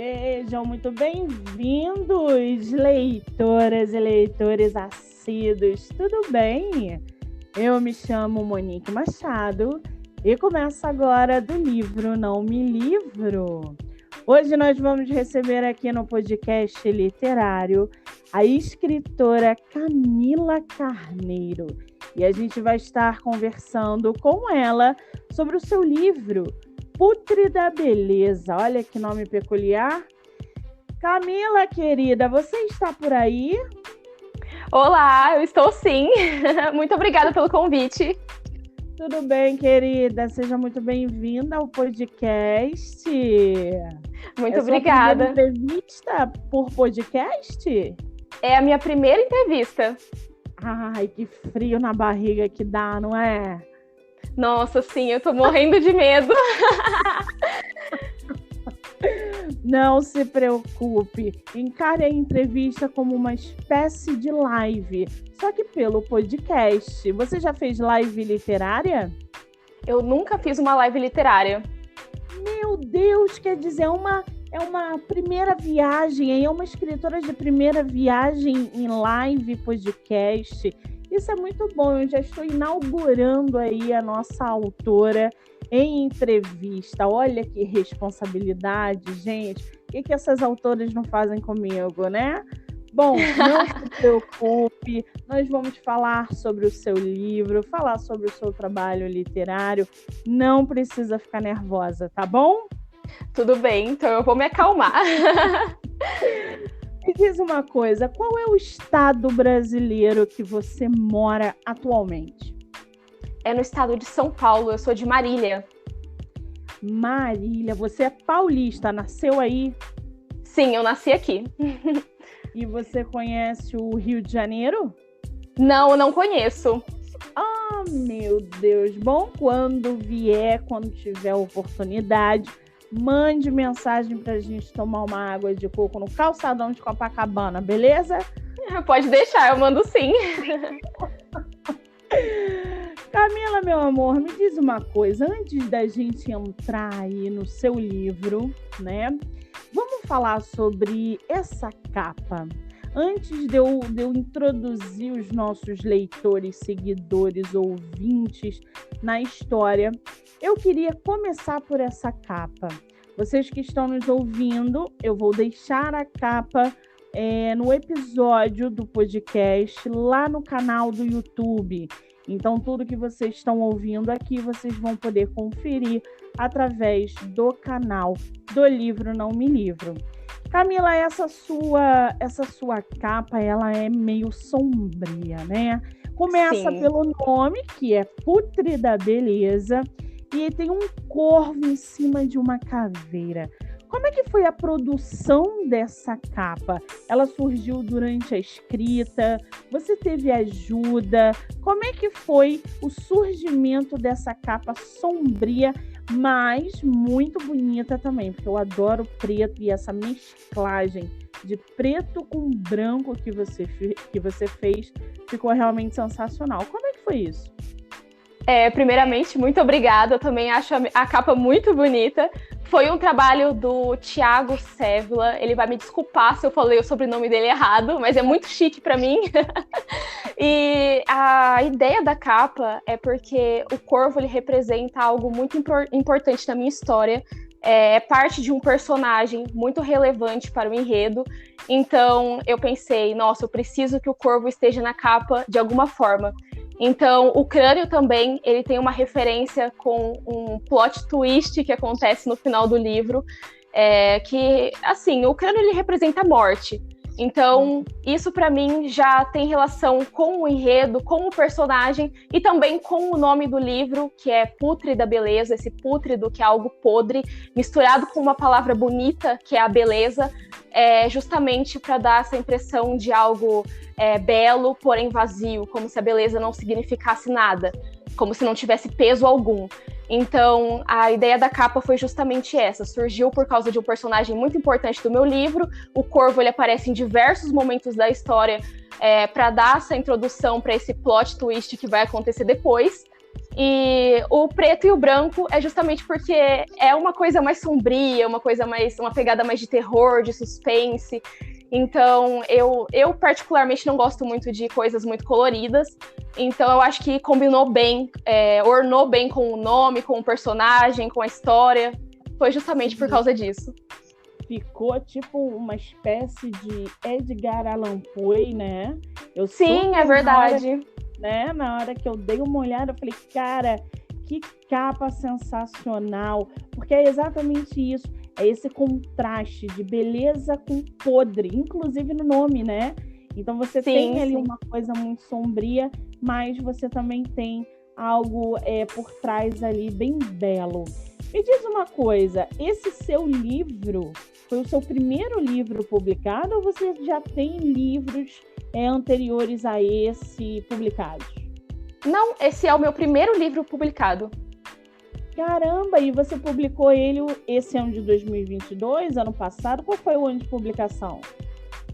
Sejam muito bem-vindos, leitoras e leitores assíduos, tudo bem? Eu me chamo Monique Machado e começo agora do livro Não Me Livro. Hoje nós vamos receber aqui no podcast literário a escritora Camila Carneiro e a gente vai estar conversando com ela sobre o seu livro Putre da Beleza. Olha que nome peculiar. Camila, querida, você está por aí? Olá, eu estou sim. Muito obrigada pelo convite. Tudo bem, querida? Seja muito bem-vinda ao podcast. Muito obrigada. Sua primeira entrevista por podcast? É a minha primeira entrevista. Ai, que frio na barriga que dá, não é? Nossa, sim, eu tô morrendo de medo. Não se preocupe, encare a entrevista como uma espécie de live, só que pelo podcast. Você já fez live literária? Eu nunca fiz uma live literária. Meu Deus, quer dizer, é uma primeira viagem, é uma escritora de primeira viagem em live podcast. Isso é muito bom, eu já estou inaugurando aí a nossa autora em entrevista. Olha que responsabilidade, gente. O que essas autoras não fazem comigo, né? Bom, não se preocupe, nós vamos falar sobre o seu livro, falar sobre o seu trabalho literário. Não precisa ficar nervosa, tá bom? Tudo bem, então eu vou me acalmar. Me diz uma coisa, qual é o estado brasileiro que você mora atualmente? É no estado de São Paulo, eu sou de Marília. Marília, você é paulista, nasceu aí? Sim, eu nasci aqui. E você conhece o Rio de Janeiro? Não, eu não conheço. Ah, meu Deus. Bom, quando tiver oportunidade, mande mensagem pra gente tomar uma água de coco no calçadão de Copacabana, beleza? Pode deixar, eu mando sim. Camila, meu amor, me diz uma coisa. Antes da gente entrar aí no seu livro, né? Vamos falar sobre essa capa. Antes de eu introduzir os nossos leitores, seguidores, ouvintes na história, eu queria começar por essa capa. Vocês que estão nos ouvindo, eu vou deixar a capa no episódio do podcast lá no canal do YouTube. Então, tudo que vocês estão ouvindo aqui, vocês vão poder conferir através do canal do livro Não Me Livro. Camila, essa sua capa, ela é meio sombria, né? Começa pelo nome, que é Putre da Beleza, e tem um corvo em cima de uma caveira. Como é que foi a produção dessa capa? Ela surgiu durante a escrita? Você teve ajuda? Como é que foi o surgimento dessa capa sombria, mas muito bonita também? Porque eu adoro preto e essa mesclagem de preto com branco que você fez ficou realmente sensacional. Como é que foi isso? Primeiramente, muito obrigada. Eu também acho a capa muito bonita. Foi um trabalho do Thiago Sévula. Ele vai me desculpar se eu falei o sobrenome dele errado, mas é muito chique para mim. E a ideia da capa é porque o corvo ele representa algo muito importante na minha história. É parte de um personagem muito relevante para o enredo. Então, eu pensei, nossa, eu preciso que o corvo esteja na capa de alguma forma. Então, o crânio também, ele tem uma referência com um plot twist que acontece no final do livro, que, assim, o crânio, ele representa a morte. Então, isso para mim já tem relação com o enredo, com o personagem e também com o nome do livro, que é Putre da Beleza, esse pútrido, que é algo podre, misturado com uma palavra bonita, que é a beleza, justamente para dar essa impressão de algo belo, porém vazio, como se a beleza não significasse nada, como se não tivesse peso algum. Então, a ideia da capa foi justamente essa. Surgiu por causa de um personagem muito importante do meu livro. O corvo ele aparece em diversos momentos da história para dar essa introdução para esse plot twist que vai acontecer depois. E o preto e o branco é justamente porque é uma coisa mais sombria, uma pegada mais de terror, de suspense. Então, eu particularmente não gosto muito de coisas muito coloridas. Então, eu acho que combinou bem, ornou bem com o nome, com o personagem, com a história. Foi justamente por causa disso. Ficou tipo uma espécie de Edgar Allan Poe, né? Sim, é verdade. Na hora que eu dei uma olhada, eu falei, cara, que capa sensacional. Porque é exatamente isso. É esse contraste de beleza com podre, inclusive no nome, né? Então você tem ali uma coisa muito sombria, mas você também tem algo por trás ali bem belo. Me diz uma coisa, esse seu livro foi o seu primeiro livro publicado ou você já tem livros anteriores a esse publicados? Não, esse é o meu primeiro livro publicado. Caramba, e você publicou ele esse ano de 2022, ano passado? Qual foi o ano de publicação?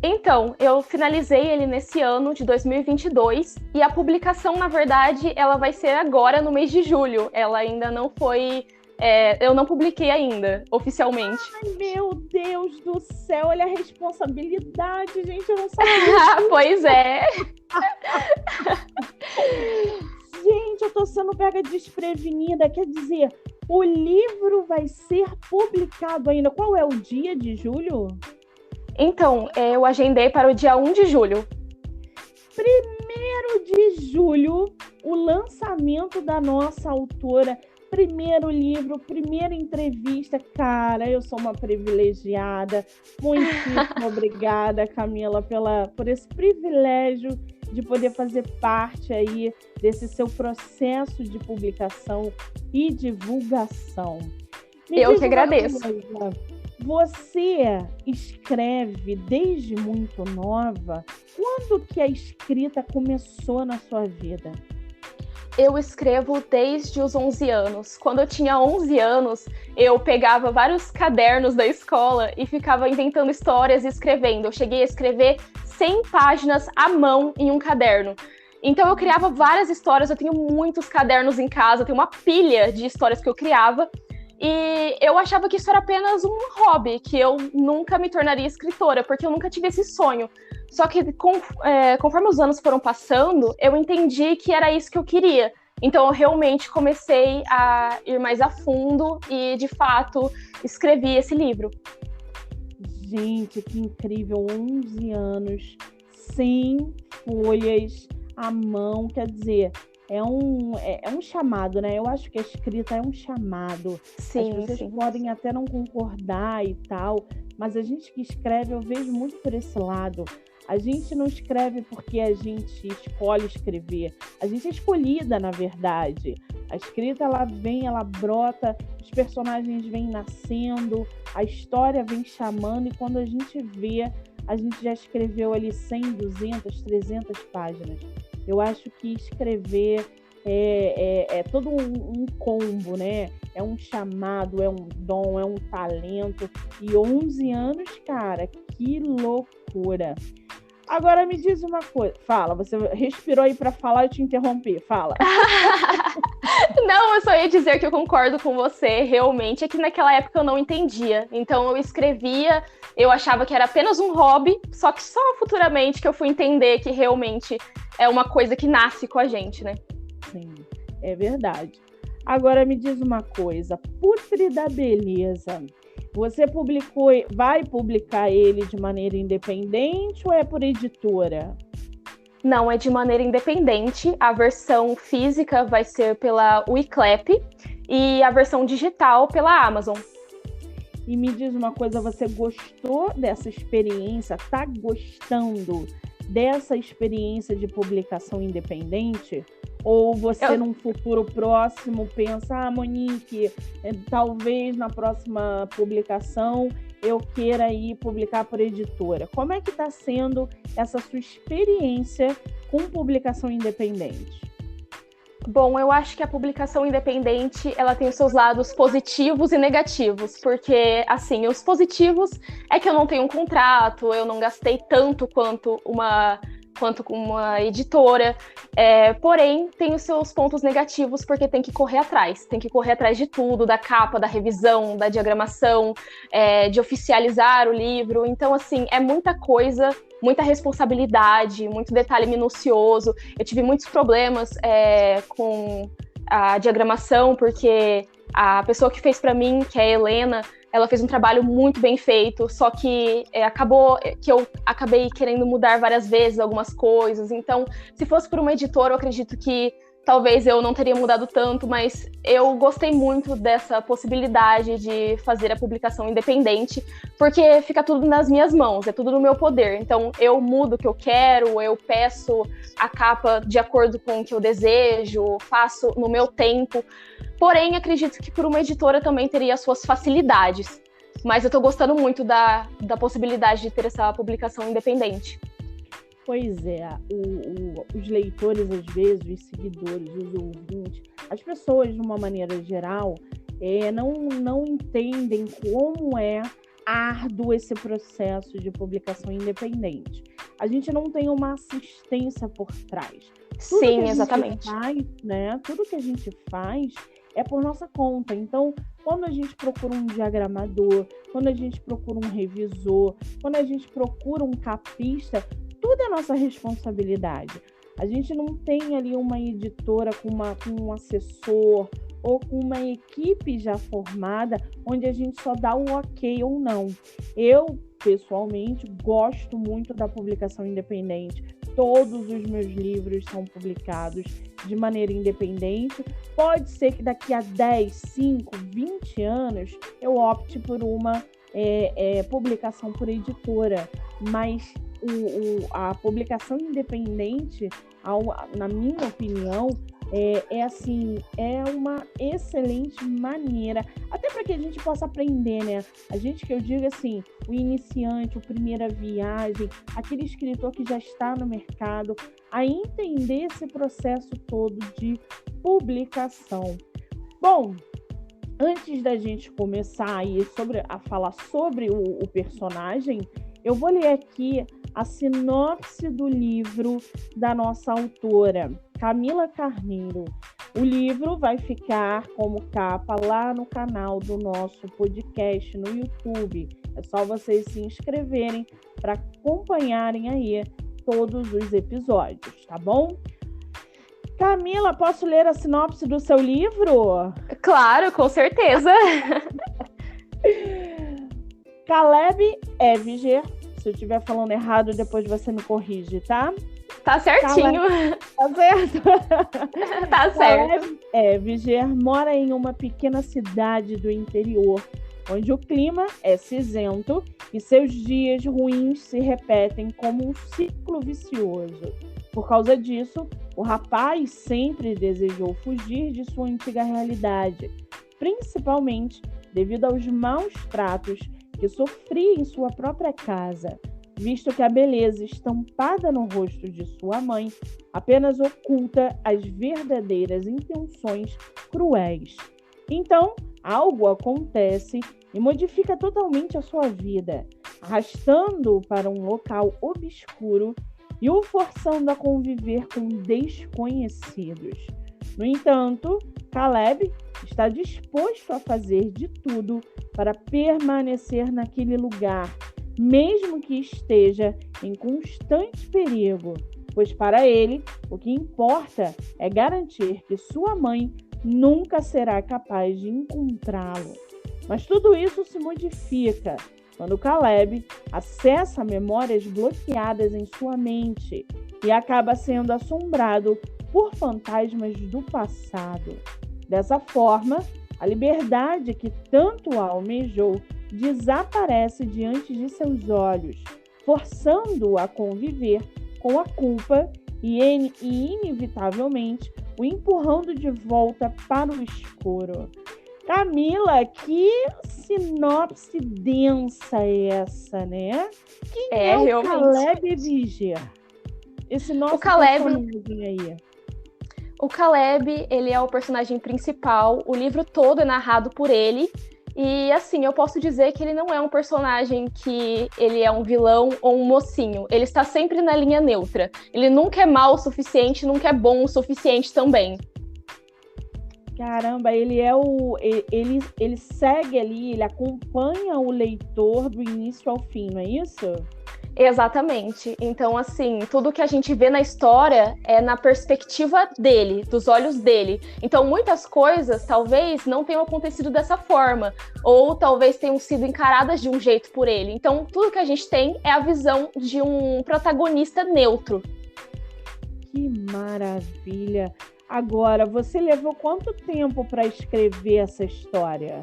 Então, eu finalizei ele nesse ano de 2022 e a publicação, na verdade, ela vai ser agora no mês de julho. Ela ainda não foi... eu não publiquei ainda, oficialmente. Ai, meu Deus do céu, olha a responsabilidade, gente, eu não sabia. Pois é. Gente, eu tô sendo pega desprevenida, quer dizer, o livro vai ser publicado ainda. Qual é o dia de julho? Então, eu agendei para o dia 1 de julho. 1º de julho, o lançamento da nossa autora. Primeiro livro, primeira entrevista. Cara, eu sou uma privilegiada. Muitíssimo obrigada, Camila, por esse privilégio de poder fazer parte aí desse seu processo de publicação e divulgação. Eu que agradeço. Você escreve desde muito nova. Quando que a escrita começou na sua vida? Eu escrevo desde os 11 anos. Quando eu tinha 11 anos, eu pegava vários cadernos da escola e ficava inventando histórias e escrevendo. Eu cheguei a escrever 100 páginas à mão em um caderno. Então eu criava várias histórias, eu tenho muitos cadernos em casa, eu tenho uma pilha de histórias que eu criava. E eu achava que isso era apenas um hobby, que eu nunca me tornaria escritora, porque eu nunca tive esse sonho. Só que conforme os anos foram passando, eu entendi que era isso que eu queria. Então eu realmente comecei a ir mais a fundo e, de fato, escrevi esse livro. Gente, que incrível! 11 anos, 100 folhas à mão, quer dizer... É um chamado, né? Eu acho que a escrita é um chamado. Sim, as pessoas podem até não concordar e tal, mas a gente que escreve, eu vejo muito por esse lado. A gente não escreve porque a gente escolhe escrever. A gente é escolhida, na verdade. A escrita, ela vem, ela brota, os personagens vêm nascendo, a história vem chamando, e quando a gente vê, a gente já escreveu ali 100, 200, 300 páginas. Eu acho que escrever é todo um combo, né? É um chamado, é um dom, é um talento. E 11 anos, cara, que loucura. Agora me diz uma coisa. Fala, você respirou aí para falar, eu te interrompi. Fala. Não, eu só ia dizer que eu concordo com você, realmente. É que naquela época eu não entendia. Então eu escrevia, eu achava que era apenas um hobby, só que só futuramente que eu fui entender que realmente é uma coisa que nasce com a gente, né? Sim, é verdade. Agora me diz uma coisa, Putre da Beleza, você vai publicar ele de maneira independente ou é por editora? Não, é de maneira independente. A versão física vai ser pela Wiclap e a versão digital pela Amazon. E me diz uma coisa, você gostou dessa experiência? Tá gostando dessa experiência de publicação independente? Ou você, num futuro próximo, pensa, Monique, talvez na próxima publicação eu queira ir publicar por editora. Como é que está sendo essa sua experiência com publicação independente? Bom, eu acho que a publicação independente, ela tem os seus lados positivos e negativos, porque, assim, os positivos é que eu não tenho um contrato, eu não gastei tanto quanto uma quanto com uma editora, porém tem os seus pontos negativos, porque tem que correr atrás de tudo, da capa, da revisão, da diagramação, de oficializar o livro. Então, assim, é muita coisa, muita responsabilidade, muito detalhe minucioso. Eu tive muitos problemas com a diagramação, porque a pessoa que fez para mim, que é a Helena, ela fez um trabalho muito bem feito, só que acabou que eu acabei querendo mudar várias vezes algumas coisas. Então, se fosse por uma editora, eu acredito que talvez eu não teria mudado tanto, mas eu gostei muito dessa possibilidade de fazer a publicação independente, porque fica tudo nas minhas mãos, é tudo no meu poder. Então, eu mudo o que eu quero, eu peço a capa de acordo com o que eu desejo, faço no meu tempo. Porém, acredito que por uma editora também teria as suas facilidades. Mas eu tô gostando muito da possibilidade de ter essa publicação independente. Pois é, os leitores, às vezes, os seguidores, os ouvintes, as pessoas, de uma maneira geral, não entendem como é árduo esse processo de publicação independente. A gente não tem uma assistência por trás. Sim, exatamente. Tudo que a gente faz é por nossa conta. Então, quando a gente procura um diagramador, quando a gente procura um revisor, quando a gente procura um capista, tudo é nossa responsabilidade. A gente não tem ali uma editora com um assessor ou com uma equipe já formada, onde a gente só dá o ok ou não. Eu, pessoalmente, gosto muito da publicação independente. Todos os meus livros são publicados de maneira independente. Pode ser que daqui a 10, 5, 20 anos eu opte por uma publicação por editora, mas a publicação independente, na minha opinião, é uma excelente maneira, até para que a gente possa aprender, né? A gente, que eu digo assim, o iniciante, o primeira viagem, aquele escritor que já está no mercado, a entender esse processo todo de publicação. Bom, antes da gente começar aí a falar sobre o personagem, eu vou ler aqui a sinopse do livro da nossa autora, Camila Carneiro. O livro vai ficar como capa lá no canal do nosso podcast no YouTube. É só vocês se inscreverem para acompanharem aí todos os episódios, tá bom? Camila, posso ler a sinopse do seu livro? Claro, com certeza. Caleb Eviger. Se eu estiver falando errado, depois você me corrige, tá? Tá certinho. Tá certo? Tá certo. Eviger mora em uma pequena cidade do interior, onde o clima é cinzento e seus dias ruins se repetem como um ciclo vicioso. Por causa disso, o rapaz sempre desejou fugir de sua antiga realidade, principalmente devido aos maus tratos que sofria em sua própria casa, visto que a beleza estampada no rosto de sua mãe apenas oculta as verdadeiras intenções cruéis. Então, algo acontece e modifica totalmente a sua vida, arrastando-o para um local obscuro e o forçando a conviver com desconhecidos. No entanto, Caleb está disposto a fazer de tudo para permanecer naquele lugar, mesmo que esteja em constante perigo, pois para ele o que importa é garantir que sua mãe nunca será capaz de encontrá-lo. Mas tudo isso se modifica quando Caleb acessa memórias bloqueadas em sua mente e acaba sendo assombrado por fantasmas do passado. Dessa forma, a liberdade que tanto almejou desaparece diante de seus olhos, forçando-o a conviver com a culpa e inevitavelmente o empurrando de volta para o escuro. Camila, que sinopse densa é essa, né? Quem é o realmente. Caleb Eviger? Esse nosso personagem aí. O Caleb, ele é o personagem principal, o livro todo é narrado por ele, E assim, eu posso dizer que ele não é um personagem que ele é um vilão ou um mocinho. Ele está sempre na linha neutra. Ele nunca é mal o suficiente, nunca é bom o suficiente também. Caramba, ele segue ali, ele acompanha o leitor do início ao fim, não é isso? Exatamente. Então, assim, tudo que a gente vê na história é na perspectiva dele, dos olhos dele. Então, muitas coisas talvez não tenham acontecido dessa forma, ou talvez tenham sido encaradas de um jeito por ele. Então, tudo que a gente tem é a visão de um protagonista neutro. Que maravilha! Agora, você levou quanto tempo para escrever essa história?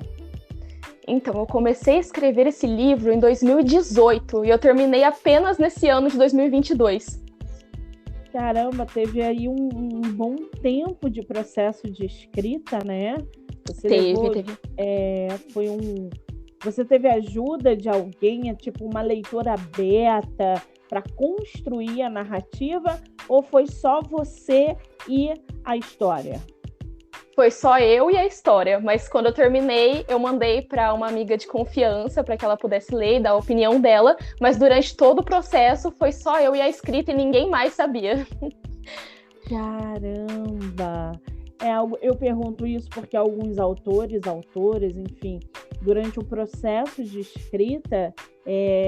Então, eu comecei a escrever esse livro em 2018 e eu terminei apenas nesse ano de 2022. Caramba, teve aí um bom tempo de processo de escrita, né? Você Teve. Você teve ajuda de alguém, tipo uma leitora beta, para construir a narrativa, ou foi só você e a história? Foi só eu e a história, mas quando eu terminei, eu mandei para uma amiga de confiança para que ela pudesse ler e dar a opinião dela, mas durante todo o processo foi só eu e a escrita e ninguém mais sabia. Caramba! Eu pergunto isso porque alguns autoras, enfim, durante o processo de escrita,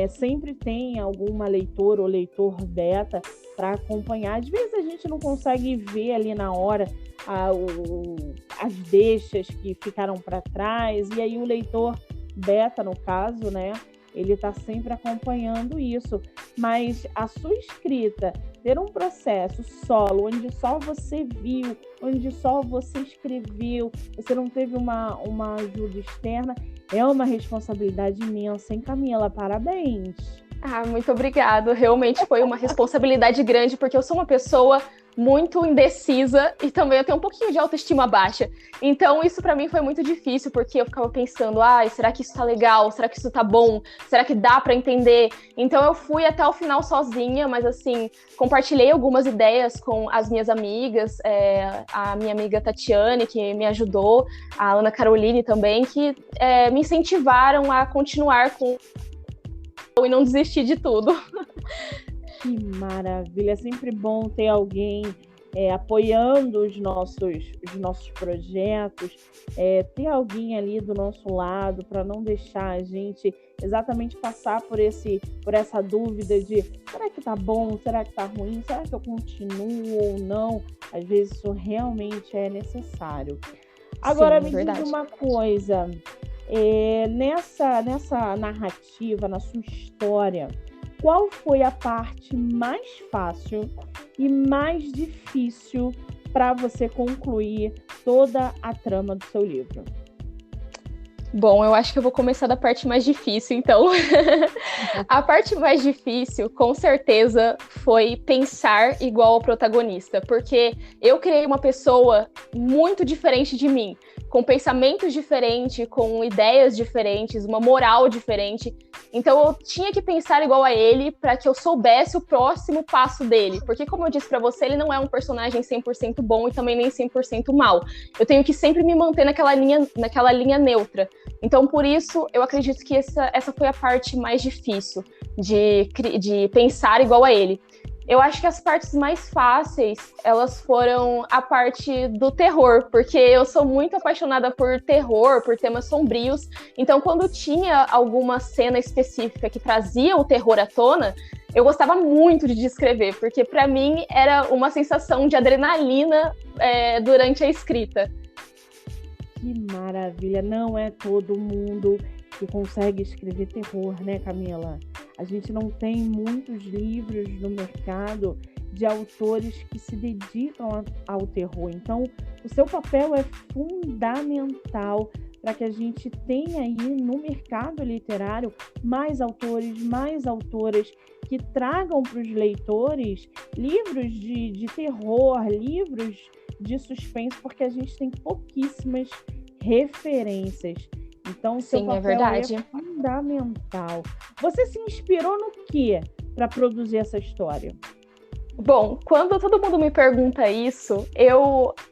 sempre tem alguma leitora ou leitor beta para acompanhar. Às vezes a gente não consegue ver ali na hora as deixas que ficaram para trás, e aí o leitor beta, no caso, né, ele está sempre acompanhando isso. Mas a sua escrita ter um processo solo, onde só você viu, onde só você escreveu, você não teve uma ajuda externa, é uma responsabilidade imensa, hein, Camila? Parabéns! Muito obrigado. Realmente foi uma responsabilidade grande, porque eu sou uma pessoa muito indecisa e também eu tenho um pouquinho de autoestima baixa. Então isso para mim foi muito difícil, porque eu ficava pensando, será que isso tá legal? Será que isso tá bom? Será que dá para entender? Então eu fui até o final sozinha, mas assim, compartilhei algumas ideias com as minhas amigas, a minha amiga Tatiane, que me ajudou, a Ana Caroline também, que me incentivaram a continuar com e não desistir de tudo. Que maravilha! É sempre bom ter alguém apoiando os nossos projetos, ter alguém ali do nosso lado para não deixar a gente exatamente passar por essa dúvida de será que tá bom, será que tá ruim, será que eu continuo ou não? Às vezes isso realmente é necessário. Agora, Sim, me diz uma coisa, nessa narrativa, na sua história, qual foi a parte mais fácil e mais difícil para você concluir toda a trama do seu livro? Bom, eu acho que eu vou começar da parte mais difícil, então. A parte mais difícil, com certeza, foi pensar igual ao protagonista, porque eu criei uma pessoa muito diferente de mim, com pensamentos diferentes, com ideias diferentes, uma moral diferente. Então eu tinha que pensar igual a ele para que eu soubesse o próximo passo dele, porque como eu disse para você, ele não é um personagem 100% bom e também nem 100% mal. Eu tenho que sempre me manter naquela linha neutra. Então, por isso, eu acredito que essa foi a parte mais difícil de pensar igual a ele. Eu acho que as partes mais fáceis, elas foram a parte do terror, porque eu sou muito apaixonada por terror, por temas sombrios. Então, quando tinha alguma cena específica que trazia o terror à tona, eu gostava muito de descrever, porque para mim era uma sensação de adrenalina durante a escrita. Que maravilha! Não é todo mundo que consegue escrever terror, né, Camila? A gente não tem muitos livros no mercado de autores que se dedicam ao terror. Então, o seu papel é fundamental para que a gente tenha aí no mercado literário mais autores, mais autoras que tragam para os leitores livros de terror, livros de suspense, porque a gente tem pouquíssimas referências. Então, seu papel é fundamental. Você se inspirou no quê para produzir essa história? Bom, quando todo mundo me pergunta isso,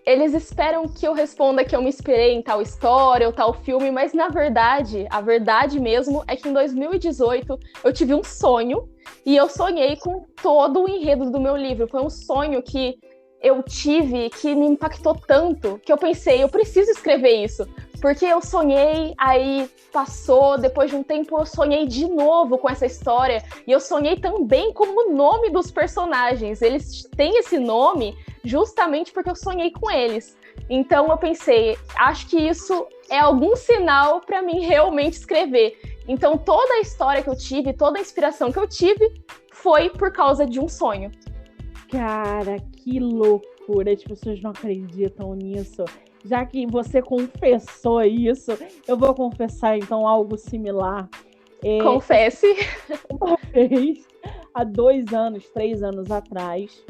eles esperam que eu responda que eu me inspirei em tal história ou tal filme, mas na verdade, a verdade mesmo é que em 2018 eu tive um sonho e eu sonhei com todo o enredo do meu livro. Foi um sonho que eu tive que me impactou tanto que eu pensei, eu preciso escrever isso. Porque eu sonhei, aí passou, depois de um tempo eu sonhei de novo com essa história, e eu sonhei também com o nome dos personagens. Eles têm esse nome justamente porque eu sonhei com eles. Então eu pensei, acho que isso é algum sinal para mim realmente escrever. Então toda a história que eu tive, toda a inspiração que eu tive foi por causa de um sonho. Cara, que loucura! As pessoas não acreditam nisso. Já que você confessou isso, eu vou confessar então algo similar. Confesse. Uma vez, há 2 anos, 3 anos atrás,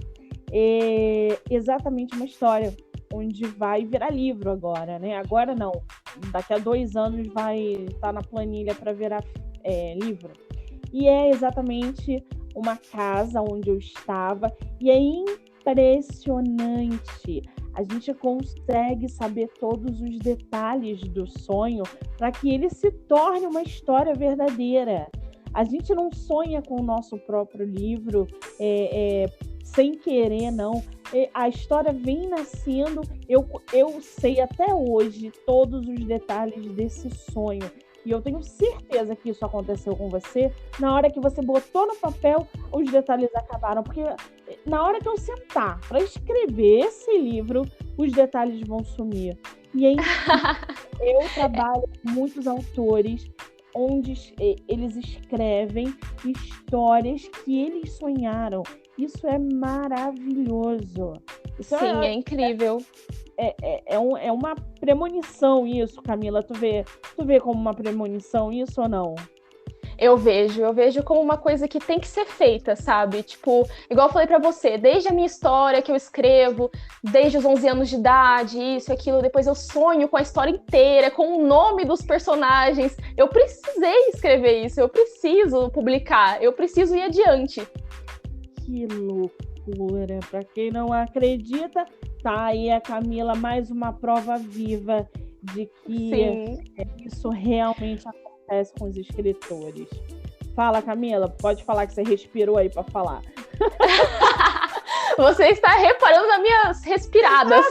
exatamente uma história onde vai virar livro agora, né? Agora não, daqui a 2 anos vai estar na planilha para virar livro. E é exatamente uma casa onde eu estava, e é impressionante. A gente consegue saber todos os detalhes do sonho para que ele se torne uma história verdadeira. A gente não sonha com o nosso próprio livro sem querer, não. A história vem nascendo, eu sei até hoje todos os detalhes desse sonho. E eu tenho certeza que isso aconteceu com você. Na hora que você botou no papel, os detalhes acabaram. Porque na hora que eu sentar para escrever esse livro, os detalhes vão sumir. E aí, eu trabalho com muitos autores onde eles escrevem histórias que eles sonharam. Isso é maravilhoso. Isso Sim, é incrível. É uma premonição isso, Camila. Tu vê como uma premonição isso ou não? Eu vejo como uma coisa que tem que ser feita, sabe? Tipo, igual eu falei pra você, desde a minha história que eu escrevo, desde os 11 anos de idade, isso, aquilo, depois eu sonho com a história inteira, com o nome dos personagens. Eu precisei escrever isso, eu preciso publicar, eu preciso ir adiante. Que loucura! Pra quem não acredita, tá aí a Camila, mais uma prova viva de que isso realmente acontece com os escritores. Fala, Camila, pode falar que você respirou aí para falar. Você está reparando nas minhas respiradas.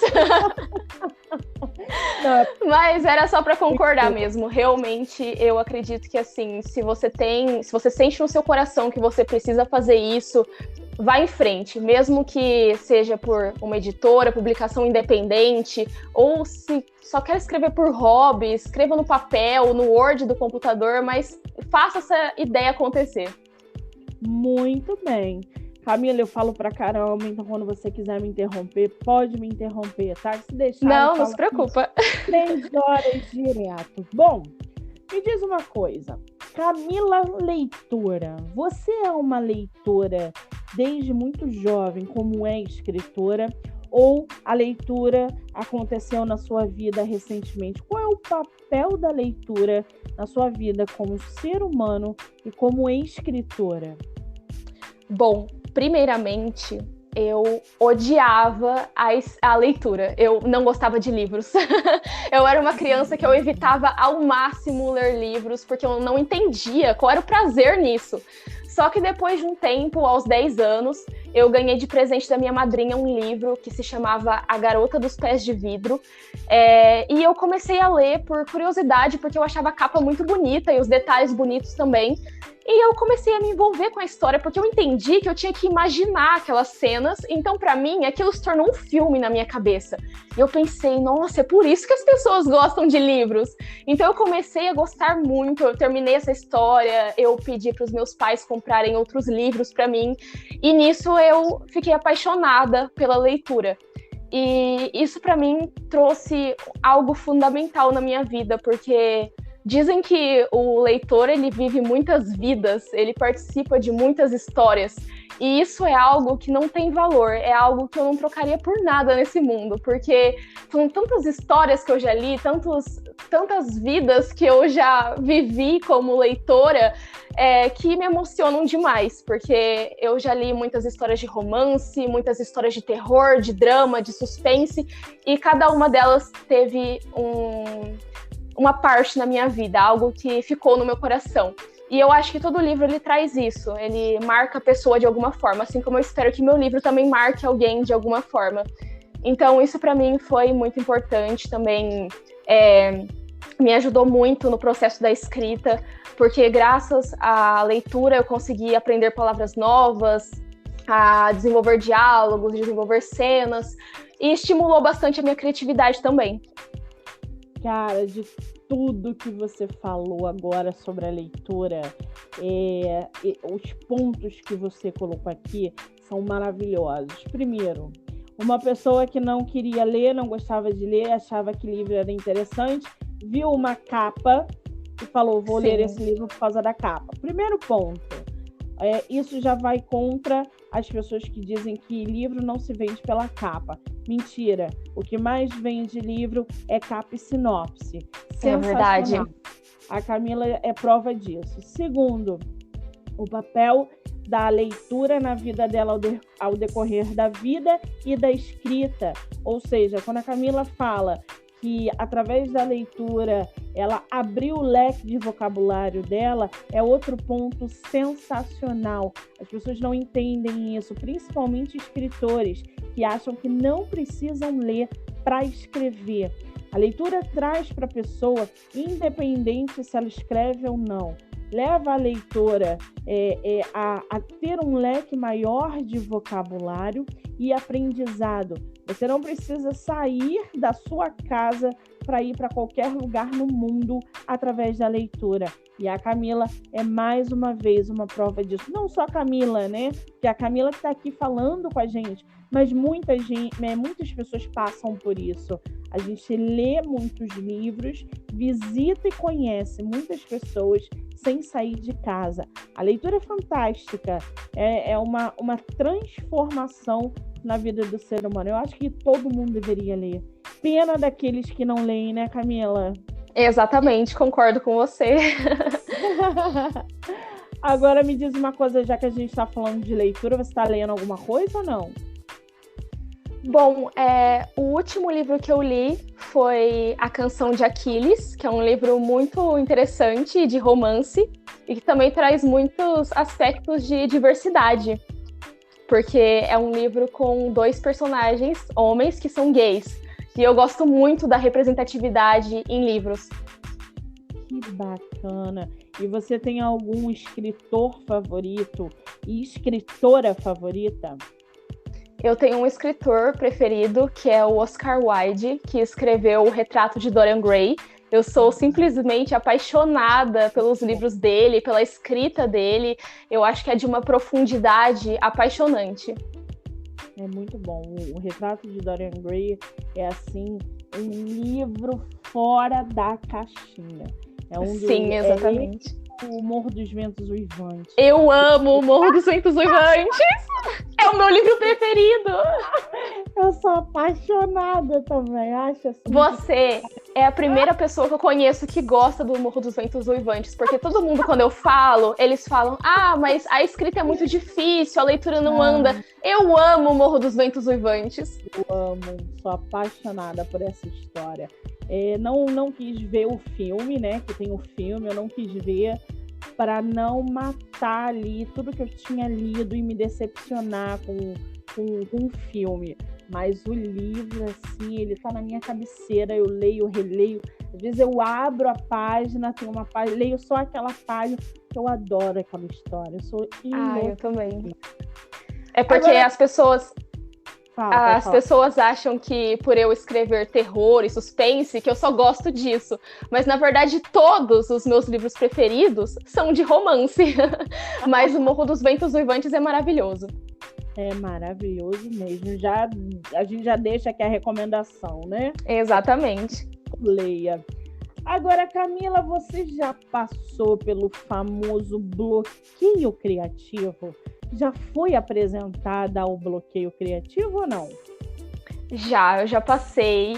Não. Mas era só para concordar mesmo. Realmente, eu acredito que assim, se você sente no seu coração que você precisa fazer isso, vá em frente, mesmo que seja por uma editora, publicação independente, ou se só quer escrever por hobby, escreva no papel, no Word do computador, mas faça essa ideia acontecer. Muito bem. Camila, eu falo pra caramba, então quando você quiser me interromper, pode me interromper, tá? Se deixar, não se preocupa. 3 horas direto. Bom, me diz uma coisa. Camila, leitora, você é uma leitora desde muito jovem, como é escritora, ou a leitura aconteceu na sua vida recentemente? Qual é o papel da leitura na sua vida como ser humano e como escritora? Bom, primeiramente, eu odiava a leitura. Eu não gostava de livros. Eu era uma criança que eu evitava ao máximo ler livros, porque eu não entendia qual era o prazer nisso. Só que depois de um tempo, aos 10 anos, eu ganhei de presente da minha madrinha um livro que se chamava A Garota dos Pés de Vidro. E eu comecei a ler por curiosidade, porque eu achava a capa muito bonita e os detalhes bonitos também. E eu comecei a me envolver com a história, porque eu entendi que eu tinha que imaginar aquelas cenas. Então, para mim, aquilo se tornou um filme na minha cabeça. E eu pensei, nossa, é por isso que as pessoas gostam de livros. Então, eu comecei a gostar muito. Eu terminei essa história, eu pedi para os meus pais comprarem outros livros para mim. E nisso eu fiquei apaixonada pela leitura. E isso, para mim, trouxe algo fundamental na minha vida, porque Dizem que o leitor, ele vive muitas vidas, ele participa de muitas histórias, e isso é algo que não tem valor, é algo que eu não trocaria por nada nesse mundo, porque são tantas histórias que eu já li, tantas vidas que eu já vivi como leitora, que me emocionam demais, porque eu já li muitas histórias de romance, muitas histórias de terror, de drama, de suspense, e cada uma delas teve uma parte na minha vida, algo que ficou no meu coração. E eu acho que todo livro ele traz isso, ele marca a pessoa de alguma forma, assim como eu espero que meu livro também marque alguém de alguma forma. Então isso para mim foi muito importante também, me ajudou muito no processo da escrita, porque graças à leitura eu consegui aprender palavras novas, a desenvolver diálogos, desenvolver cenas, e estimulou bastante a minha criatividade também. Cara, de tudo que você falou agora sobre a leitura, os pontos que você colocou aqui são maravilhosos. Primeiro, uma pessoa que não queria ler, não gostava de ler, achava que livro era interessante, viu uma capa e falou, vou ler esse livro por causa da capa. Primeiro ponto, isso já vai contra as pessoas que dizem que livro não se vende pela capa. Mentira, o que mais vende livro é capa e sinopse. É verdade. A Camila é prova disso. Segundo, o papel da leitura na vida dela ao decorrer da vida e da escrita. Ou seja, quando a Camila fala que através da leitura ela abriu o leque de vocabulário dela, é outro ponto sensacional. As pessoas não entendem isso, principalmente escritores, que acham que não precisam ler para escrever. A leitura traz para a pessoa, independente se ela escreve ou não, leva a leitora a ter um leque maior de vocabulário e aprendizado. Você não precisa sair da sua casa para ir para qualquer lugar no mundo através da leitura. E a Camila é mais uma vez uma prova disso. Não só a Camila, né? Que é a Camila que está aqui falando com a gente, mas muitas pessoas passam por isso. A gente lê muitos livros, visita e conhece muitas pessoas sem sair de casa. A leitura é fantástica, é uma transformação na vida do ser humano. Eu acho que todo mundo deveria ler. Pena daqueles que não leem, né, Camila? Exatamente, concordo com você. Agora me diz uma coisa, já que a gente está falando de leitura, você está lendo alguma coisa ou não? Bom, o último livro que eu li foi A Canção de Aquiles, que é um livro muito interessante de romance e que também traz muitos aspectos de diversidade, porque é um livro com 2 personagens, homens, que são gays. E eu gosto muito da representatividade em livros. Que bacana! E você tem algum escritor favorito e escritora favorita? Eu tenho um escritor preferido, que é o Oscar Wilde, que escreveu O Retrato de Dorian Gray. Eu sou simplesmente apaixonada pelos livros dele, pela escrita dele. Eu acho que é de uma profundidade apaixonante. É muito bom. O Retrato de Dorian Gray é, assim, um livro fora da caixinha. Sim, exatamente. O Morro dos Ventos Uivantes. Eu amo o Morro dos Ventos Uivantes! É o meu livro preferido! Eu sou apaixonada também, acho assim. Você é a primeira pessoa que eu conheço que gosta do Morro dos Ventos Uivantes, porque todo mundo, quando eu falo, eles falam, mas a escrita é muito difícil, a leitura não anda. Eu amo o Morro dos Ventos Uivantes. Eu amo, sou apaixonada por essa história. Não quis ver o filme, né, que tem o filme, eu não quis ver para não matar ali tudo que eu tinha lido e me decepcionar com o filme. Mas o livro, assim, ele tá na minha cabeceira, eu leio, releio. Às vezes eu abro a página, tem uma página, leio só aquela página, que eu adoro aquela história. Eu sou eu também. É porque agora, as pessoas... As pessoas acham que por eu escrever terror e suspense, que eu só gosto disso. Mas, na verdade, todos os meus livros preferidos são de romance. Mas o Morro dos Ventos Uivantes é maravilhoso. É maravilhoso mesmo. A gente já deixa aqui a recomendação, né? Exatamente. Leia. Agora, Camila, você já passou pelo famoso bloqueio criativo? Já foi apresentada ao bloqueio criativo ou não? Eu já passei,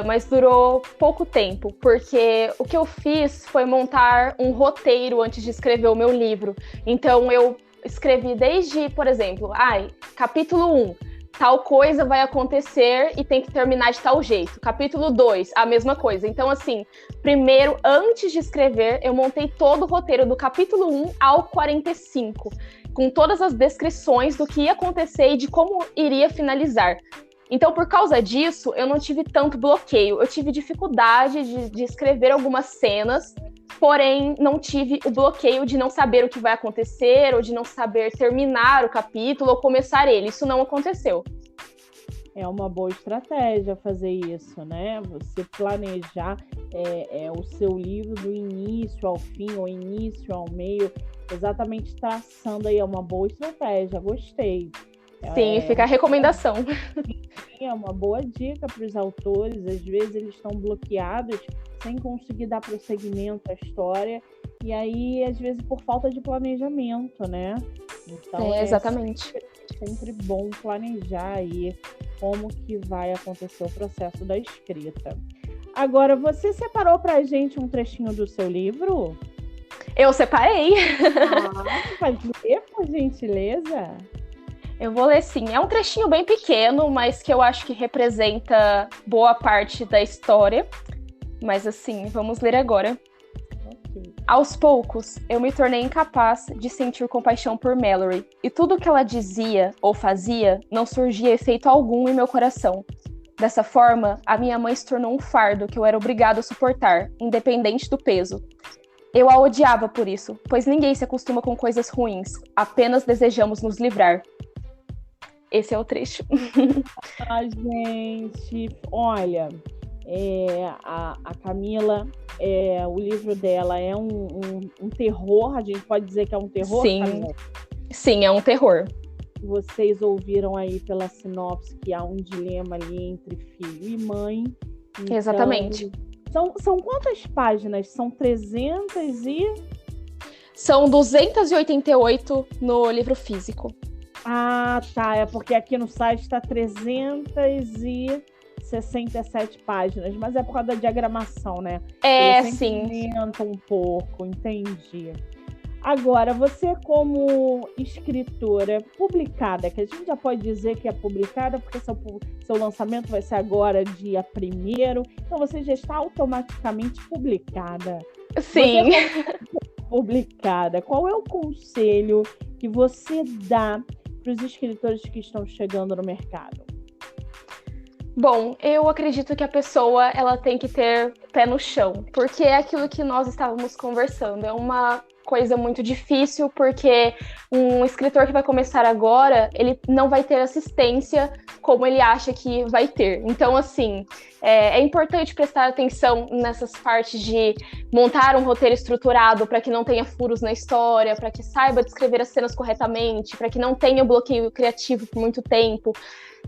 mas durou pouco tempo, porque o que eu fiz foi montar um roteiro antes de escrever o meu livro. Então, eu escrevi desde, por exemplo, capítulo 1, tal coisa vai acontecer e tem que terminar de tal jeito. Capítulo 2, a mesma coisa. Então, assim, primeiro, antes de escrever, eu montei todo o roteiro do capítulo 1 ao 45, com todas as descrições do que ia acontecer e de como iria finalizar. Então, por causa disso, eu não tive tanto bloqueio. Eu tive dificuldade de escrever algumas cenas, porém, não tive o bloqueio de não saber o que vai acontecer, ou de não saber terminar o capítulo, ou começar ele. Isso não aconteceu. É uma boa estratégia fazer isso, né? Você planejar o seu livro do início ao fim, ou início ao meio, exatamente traçando aí, é uma boa estratégia, gostei. Sim, fica a recomendação. É uma boa dica para os autores, às vezes eles estão bloqueados sem conseguir dar prosseguimento à história, e aí, às vezes, por falta de planejamento, né? Então, exatamente. Sempre bom planejar aí como que vai acontecer o processo da escrita. Agora, você separou para a gente um trechinho do seu livro? Eu separei. Pode ler, por gentileza? Eu vou ler sim. É um trechinho bem pequeno, mas que eu acho que representa boa parte da história. Mas assim, vamos ler agora. Okay. Aos poucos, eu me tornei incapaz de sentir compaixão por Mallory, e tudo o que ela dizia ou fazia não surgia efeito algum em meu coração. Dessa forma, a minha mãe se tornou um fardo que eu era obrigado a suportar, independente do peso. Eu a odiava por isso, pois ninguém se acostuma com coisas ruins, apenas desejamos nos livrar. Esse é o trecho. Gente, olha, a Camila, o livro dela é um terror, a gente pode dizer que é um terror? Sim, Camila? Sim, é um terror. Vocês ouviram aí pela sinopse que há um dilema ali entre filho e mãe. Então, exatamente. São quantas páginas? São 300 e... São 288 no livro físico. Ah, tá. É porque aqui no site está 367 páginas, mas é por causa da diagramação, né? Sim. Aumenta um pouco, entendi. Agora, você como escritora publicada, que a gente já pode dizer que é publicada, porque seu lançamento vai ser agora, dia 1º, então você já está automaticamente publicada. Sim. Publicada. Qual é o conselho que você dá para os escritores que estão chegando no mercado? Bom, eu acredito que a pessoa ela tem que ter pé no chão, porque é aquilo que nós estávamos conversando. É uma coisa muito difícil, porque um escritor que vai começar agora, ele não vai ter assistência como ele acha que vai ter. Então, assim, é importante prestar atenção nessas partes de montar um roteiro estruturado para que não tenha furos na história, para que saiba descrever as cenas corretamente, para que não tenha bloqueio criativo por muito tempo.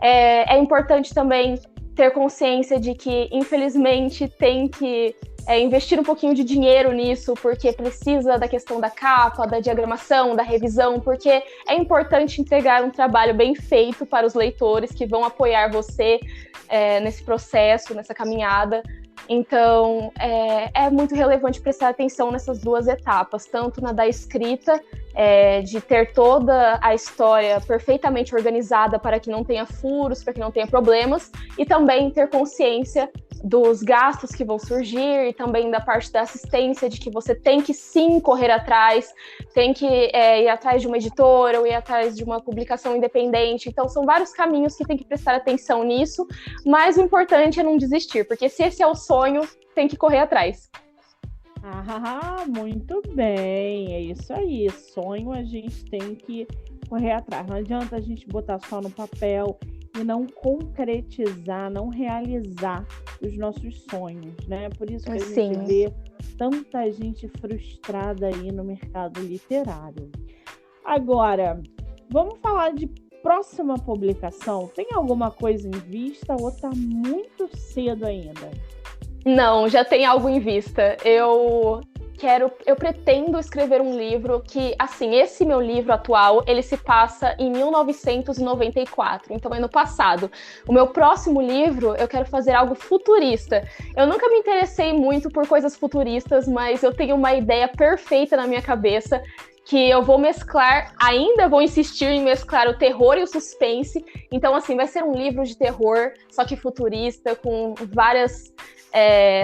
É importante também ter consciência de que, infelizmente, tem que investir um pouquinho de dinheiro nisso, porque precisa da questão da capa, da diagramação, da revisão, porque é importante entregar um trabalho bem feito para os leitores que vão apoiar você nesse processo, nessa caminhada. Então, é muito relevante prestar atenção nessas duas etapas, tanto na da escrita, de ter toda a história perfeitamente organizada para que não tenha furos, para que não tenha problemas, e também ter consciência dos gastos que vão surgir e também da parte da assistência, de que você tem que sim correr atrás, tem que ir atrás de uma editora ou ir atrás de uma publicação independente. Então, são vários caminhos que tem que prestar atenção nisso, mas o importante é não desistir, porque se esse é o sonho, tem que correr atrás. Muito bem, é isso aí. Sonho a gente tem que correr atrás. Não adianta a gente botar só no papel e não concretizar, não realizar os nossos sonhos, né? Por isso que a gente vê tanta gente frustrada aí no mercado literário. Agora, vamos falar de próxima publicação. Tem alguma coisa em vista ou tá muito cedo ainda? Não, já tem algo em vista. Eu pretendo escrever um livro que, assim, esse meu livro atual, ele se passa em 1994, então é no passado. O meu próximo livro, eu quero fazer algo futurista. Eu nunca me interessei muito por coisas futuristas, mas eu tenho uma ideia perfeita na minha cabeça, que eu vou mesclar, ainda vou insistir em mesclar o terror e o suspense. Então, assim, vai ser um livro de terror, só que futurista, com várias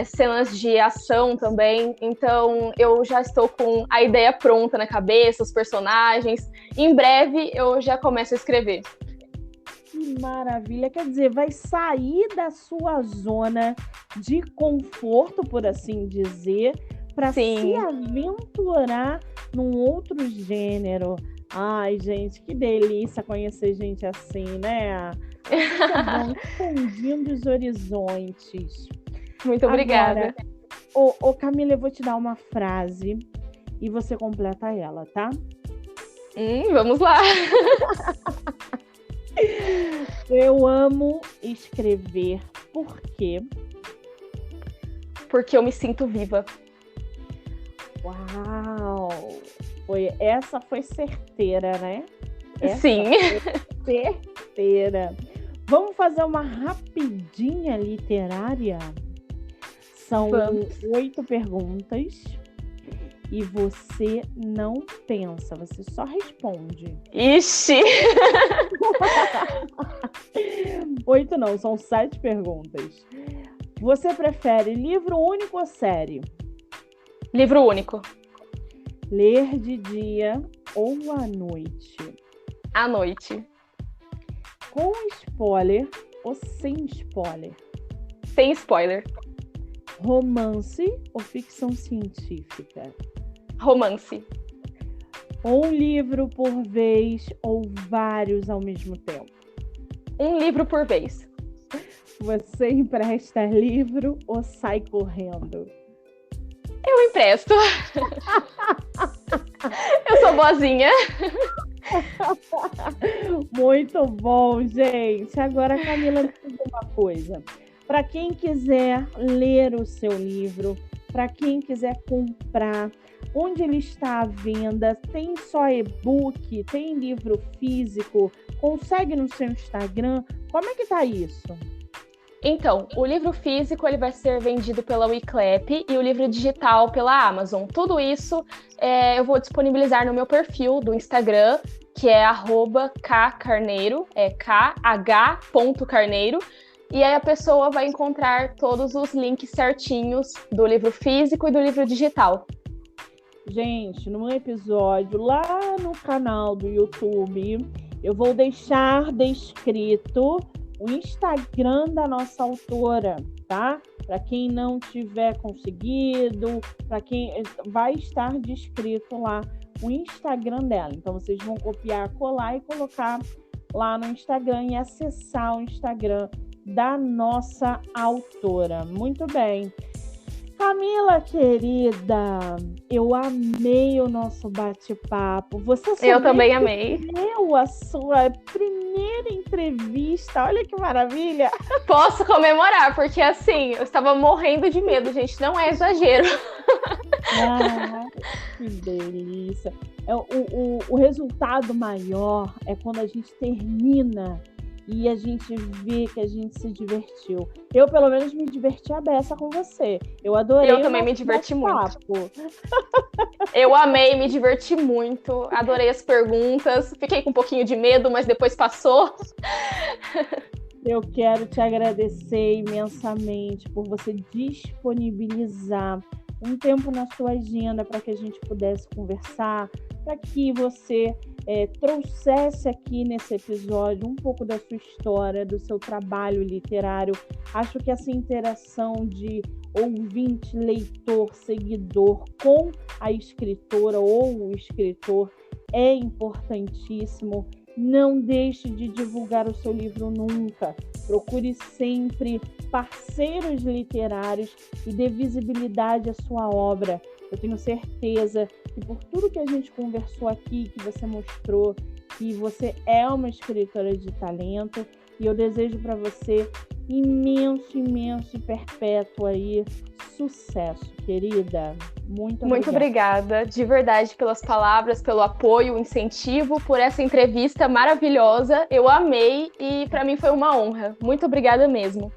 cenas de ação também. Então, eu já estou com a ideia pronta na cabeça, os personagens. Em breve, eu já começo a escrever. Que maravilha! Quer dizer, vai sair da sua zona de conforto, por assim dizer, para se aventurar num outro gênero. Ai, gente, que delícia conhecer gente assim, né? É bom, expandindo os horizontes. Muito obrigada. Agora, Camila, eu vou te dar uma frase e você completa ela, tá? Vamos lá. Eu amo escrever. Por quê? Porque eu me sinto viva. Uau! Essa foi certeira, né? Sim. Foi certeira. Vamos fazer uma rapidinha literária? São 8 perguntas e você não pensa, você só responde. Ixi! 8 não, são 7 perguntas. Você prefere livro único ou série? Livro único. Ler de dia ou à noite? À noite. Com spoiler ou sem spoiler? Sem spoiler. Romance ou ficção científica? Romance. Um livro por vez ou vários ao mesmo tempo? Um livro por vez. Você empresta livro ou sai correndo? Eu empresto. Eu sou boazinha. Muito bom, gente. Agora, Camila, me diz uma coisa. Para quem quiser ler o seu livro, para quem quiser comprar, onde ele está à venda, tem só e-book, tem livro físico, consegue no seu Instagram? Como é que tá isso? Então, o livro físico ele vai ser vendido pela Wiclap e o livro digital pela Amazon. Tudo isso eu vou disponibilizar no meu perfil do Instagram, que é @kcarneiro, kh.carneiro. E aí a pessoa vai encontrar todos os links certinhos do livro físico e do livro digital. Gente, num episódio lá no canal do YouTube, eu vou deixar descrito o Instagram da nossa autora, tá? Para quem não tiver conseguido, para quem vai estar descrito lá o Instagram dela. Então vocês vão copiar, colar e colocar lá no Instagram e acessar o Instagram da nossa autora. Muito bem. Camila, querida, eu amei o nosso bate-papo. Eu também amei. Deu a sua primeira entrevista. Olha que maravilha. Posso comemorar, porque assim, eu estava morrendo de medo, gente. Não é exagero. Ah, que delícia. O resultado maior é quando a gente termina e a gente vê que a gente se divertiu. Eu, pelo menos, me diverti a beça com você. Eu adorei. Eu também me diverti muito. Eu amei, me diverti muito. Adorei as perguntas. Fiquei com um pouquinho de medo, mas depois passou. Eu quero te agradecer imensamente por você disponibilizar um tempo na sua agenda para que a gente pudesse conversar, para que você trouxesse aqui nesse episódio um pouco da sua história, do seu trabalho literário. Acho que essa interação de ouvinte, leitor, seguidor com a escritora ou o escritor é importantíssimo. Não deixe de divulgar o seu livro nunca. Procure sempre parceiros literários e dê visibilidade à sua obra. Eu tenho certeza que por tudo que a gente conversou aqui, que você mostrou, que você é uma escritora de talento, e eu desejo para você imenso, imenso e perpétuo aí sucesso, querida. Muito obrigada. Muito obrigada, de verdade, pelas palavras, pelo apoio, o incentivo, por essa entrevista maravilhosa. Eu amei e para mim foi uma honra. Muito obrigada mesmo.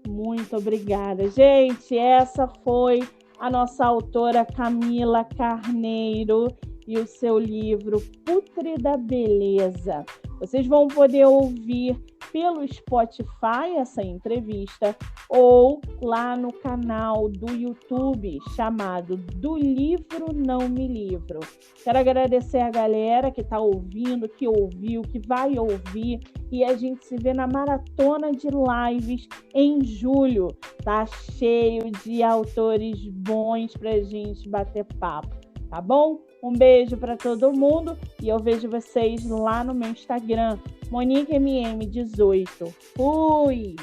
Muito obrigada. Gente, essa foi a nossa autora Camila Carneiro e o seu livro Pútrida Beleza. Vocês vão poder ouvir pelo Spotify essa entrevista ou lá no canal do YouTube chamado Do Livro Não Me Livro. Quero agradecer a galera que está ouvindo, que ouviu, que vai ouvir, e a gente se vê na maratona de lives em julho. Tá cheio de autores bons para a gente bater papo, tá bom? Um beijo para todo mundo e eu vejo vocês lá no meu Instagram, MoniqueMM18. Fui!